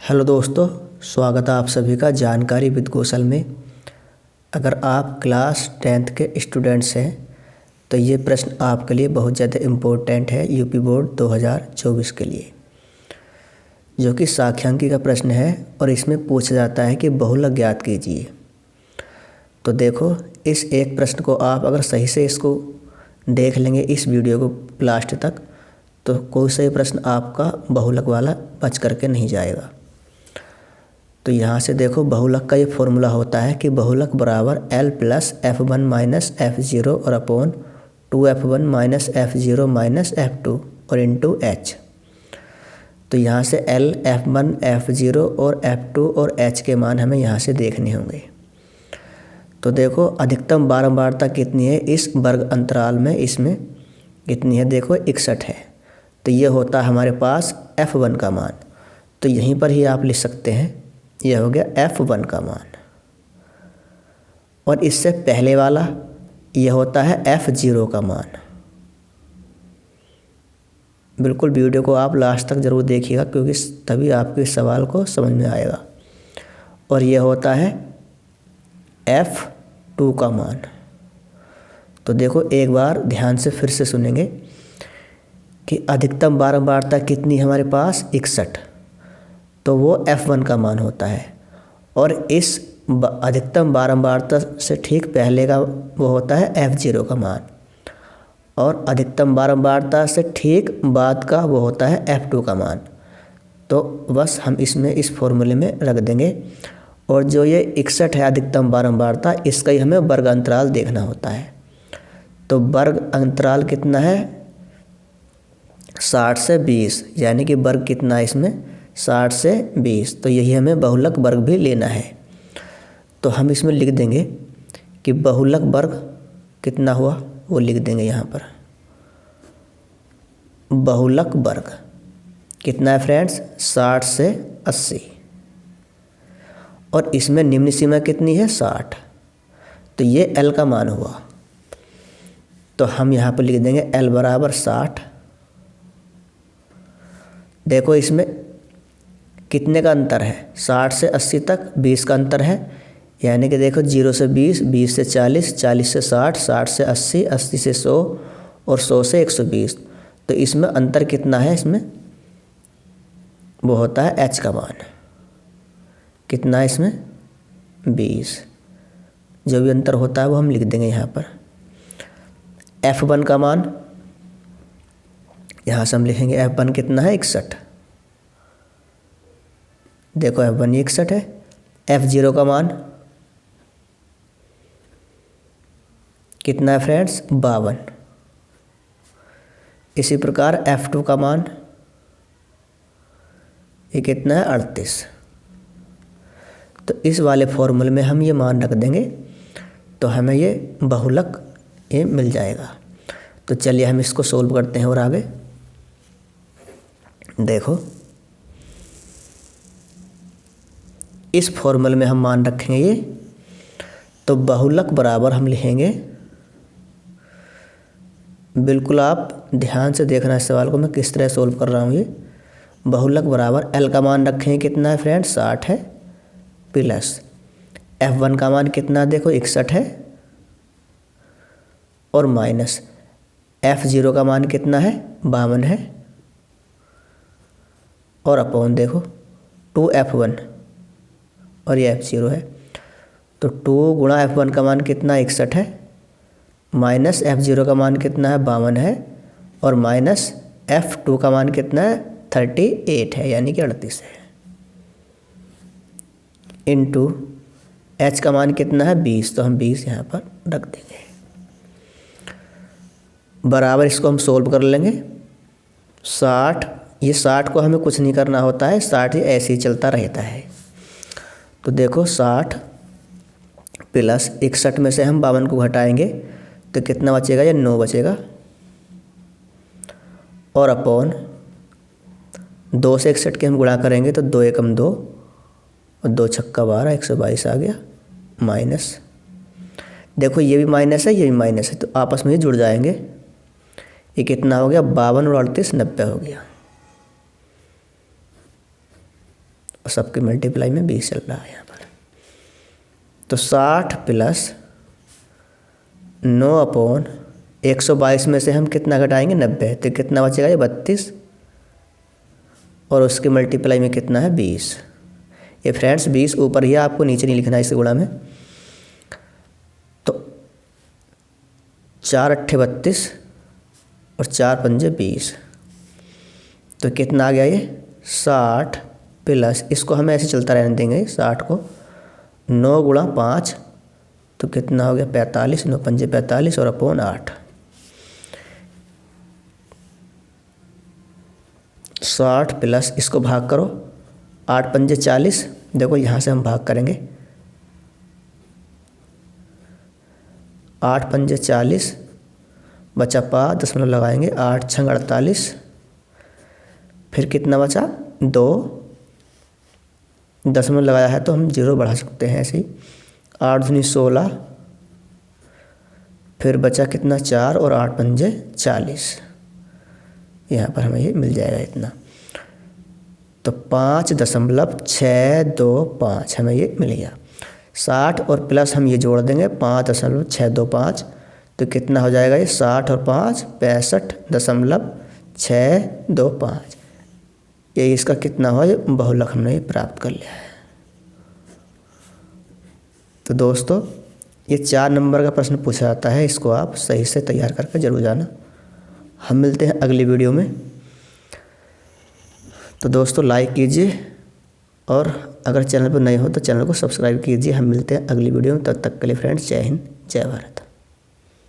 Hello दोस्तों, स्वागत है आप सभी का जानकारी विद कौशल में। अगर आप क्लास 10th के स्टूडेंट्स हैं तो ये प्रश्न आपके लिए बहुत ज़्यादा इम्पोर्टेंट है यूपी बोर्ड 2024 के लिए, जो कि सांख्यिकी का प्रश्न है और इसमें पूछा जाता है कि बहुलक ज्ञात कीजिए। तो देखो, इस एक प्रश्न को आप अगर सही से इसको देख लेंगे इस वीडियो को लास्ट तक, तो कोई सही प्रश्न आपका बहुलक वाला बच करके नहीं जाएगा। तो यहाँ से देखो, बहुलक का ये फॉर्मूला होता है कि बहुलक बराबर L plus F1 minus F0 और upon 2F1 minus F0 minus F2 और इंटू H। तो यहाँ से L, F1, F0 और F2 और H के मान हमें यहाँ से देखने होंगे। तो देखो, अधिकतम बारंबारता कितनी है इस वर्ग अंतराल में, इसमें कितनी है, देखो 61 है। तो ये होता है हमारे पास F1 का मान। तो यहीं पर ही आप लिख सकते हैं, यह हो गया F1 का मान। और इससे पहले वाला यह होता है F0 का मान। बिल्कुल वीडियो को आप लास्ट तक ज़रूर देखिएगा, क्योंकि तभी आपके सवाल को समझ में आएगा। और यह होता है F2 का मान। तो देखो, एक बार ध्यान से फिर से सुनेंगे कि अधिकतम बारंबारता कितनी है हमारे पास, 61। तो वो F1 का मान होता है। और इस अधिकतम बारंबारता से ठीक पहले का वो होता है F0 का मान, और अधिकतम बारंबारता से ठीक बाद का वो होता है F2 का मान। तो बस हम इसमें इस फॉर्मूले में रख देंगे। और जो ये 61 है अधिकतम बारंबारता, इसका ही हमें वर्ग अंतराल देखना होता है। तो वर्ग अंतराल कितना है, 60 से 20, यानी कि वर्ग कितना है इसमें, 60 से 20। तो यही हमें बहुलक वर्ग भी लेना है। तो हम इसमें लिख देंगे कि बहुलक वर्ग कितना हुआ, वो लिख देंगे यहाँ पर। बहुलक वर्ग कितना है फ्रेंड्स, 60 से 80। और इसमें निम्न सीमा कितनी है, 60। तो ये L का मान हुआ। तो हम यहाँ पर लिख देंगे L बराबर 60। देखो, इसमें कितने का अंतर है, 60 से 80 तक 20 का अंतर है। यानी कि देखो, 0 से 20, 20 से 40, 40 से 60, 60 से 80, 80 से 100 और 100 से 120। तो इसमें अंतर कितना है, इसमें वो होता है H का मान। कितना है इसमें, 20। जो भी अंतर होता है वो हम लिख देंगे यहाँ पर। F1 का मान यहाँ से हम लिखेंगे, F1 कितना है, 61। देखो, F1 61 है। F0 का मान कितना है फ्रेंड्स, 52। इसी प्रकार F2 का मान ये कितना है, 38। तो इस वाले फॉर्मूले में हम ये मान रख देंगे, तो हमें ये बहुलक ये मिल जाएगा। तो चलिए हम इसको सोल्व करते हैं। और आगे देखो, इस फॉर्मूले में हम मान रखेंगे ये। तो बहुलक बराबर हम लिखेंगे, बिल्कुल आप ध्यान से देखना इस सवाल को मैं किस तरह सोल्व कर रहा हूँ। ये बहुलक बराबर L का मान रखेंगे, कितना है फ्रेंड्स, 60 है, प्लस F1 का मान कितना, देखो 61 है, और माइनस F0 का मान कितना है, 52 है, और अपॉन देखो 2F1 और ये F0 है। तो 2 गुणा F1 का मान कितना, 61 है, माइनस F0 का मान कितना है, 52 है, और माइनस F2 का मान कितना है, 38 है, यानी कि 38 है, इंटू H का मान कितना है, 20। तो हम 20 यहाँ पर रख देंगे। बराबर इसको हम सोल्व कर लेंगे। 60, ये 60 को हमें कुछ नहीं करना होता है, 60 ही ऐसे ही चलता रहता है। तो देखो, 60 प्लस 61 में से हम 52 को घटाएंगे तो कितना बचेगा, ये 9 बचेगा, और अपॉन 2 से 61 के हम गुणा करेंगे तो 2 एकम 2 और 2 छक्का 12, 122 आ गया, माइनस। देखो, ये भी माइनस है, ये भी माइनस है, तो आपस में ही जुड़ जाएंगे। ये कितना हो गया, 52 और 38 90 हो गया। और सबकी मल्टीप्लाई में 20 चल रहा है यहाँ पर। तो 60 प्लस 9/122 में से हम कितना घटाएंगे 90, तो कितना बचेगा ये 32 और उसकी मल्टीप्लाई में कितना है 20। ये फ्रेंड्स 20 ऊपर ही, आपको नीचे नहीं लिखना है इस गुणा में। तो 4 अट्ठे 32 और 4 पंजे 20, तो कितना आ गया ये 60 प्लस, इसको हम ऐसे चलता रहने देंगे 60 को, 9 गुणा 5 तो कितना हो गया 45, 9 पंजे 45 और अपॉन 8। 60 प्लस इसको भाग करो, 8 पंजे 40, देखो यहाँ से हम भाग करेंगे, 8 पंजे 40 बचा 5, दशमलव लगाएंगे, 8 छंग 48, फिर कितना बचा 2, दशमलव लगाया है तो हम 0 बढ़ा सकते हैं ऐसे ही, 8 दूनी 16, फिर बचा कितना 4 और 8 पंजे 40, यहाँ पर हमें ये मिल जाएगा इतना। तो 5.625 हमें ये मिल गया। 60 और प्लस हम ये जोड़ देंगे 5.625, तो कितना हो जाएगा ये 60 और 5 65.625। ये इसका कितना हो, बहुलक हमने ये प्राप्त कर लिया है। तो दोस्तों ये 4 नंबर का प्रश्न पूछा जाता है, इसको आप सही से तैयार करके जरूर जाना। हम मिलते हैं अगली वीडियो में। तो दोस्तों लाइक कीजिए और अगर चैनल पर नए हो तो चैनल को सब्सक्राइब कीजिए। हम मिलते हैं अगली वीडियो में, तब तक के लिए फ्रेंड्स जय हिंद जय भारत।